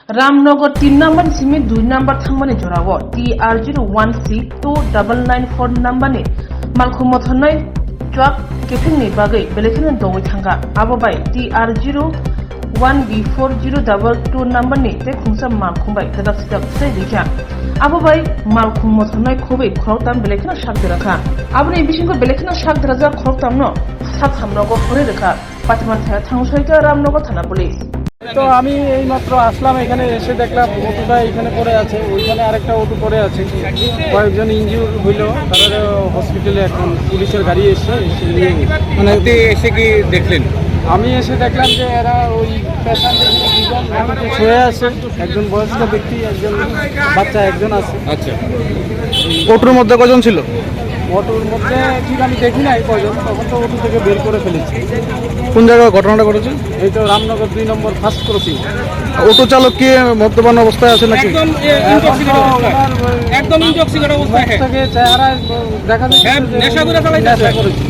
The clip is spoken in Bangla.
रामनगर 3 नम्बर सिमी 2 नम्बर थांबानि जराव TR01C2994 नम्बरनि मालखुं मथरनै चुवाक केफेकनि बागै बेलेखनो दौै थांगा आबोबाय TR01B4022 नम्बरनि ते खुंसा मालखुंबाय गदाक सिदाक फिथाइ दैखा आबोबाय मालखुं मथरनै खुबै खरौताम बेलेखनो शाकदिराखा आबोनि बिसिंखौ बेलेखनो शाकदिराजा खरौतामनो साक हामनगो हरे रेखा पातमान थाया थांसयका रामनगर थाना पुलिस তো আমি এইমাত্র আসলাম, এখানে এসে দেখলাম অটোটা এখানে পড়ে আছে, ওইখানে আরেকটা অটো পড়ে আছে, কয়েকজন ইনজিউর হইল, তারা হসপিটালে এখন পুলিশের গাড়ি এসে নিয়ে গেছে। মানে এসে কি দেখলেন? আমি এসে দেখলাম যে এরা ওই পেশেন্টের দুজন শুয়ে আছে, একজন বয়স্ক ব্যক্তি, একজন বাচ্চা একজন আছে। আচ্ছা, অটোর মধ্যে কজন ছিল? অটোর মধ্যে ঠিক আমি দেখি নাই কজন, তখন তো অটো থেকে বের করে ফেলেছি। কোন জায়গায় ঘটনাটা ঘটেছে? এই তো রামনগর 2 নম্বর ফার্স্ট ক্রসিং। অটো চালক কি মদ্যপান অবস্থায় আছে নাকি? একদম ইনটক্সিকেটেড অবস্থায় থেকে চেহারা দেখা যাচ্ছে নেশা করেছে।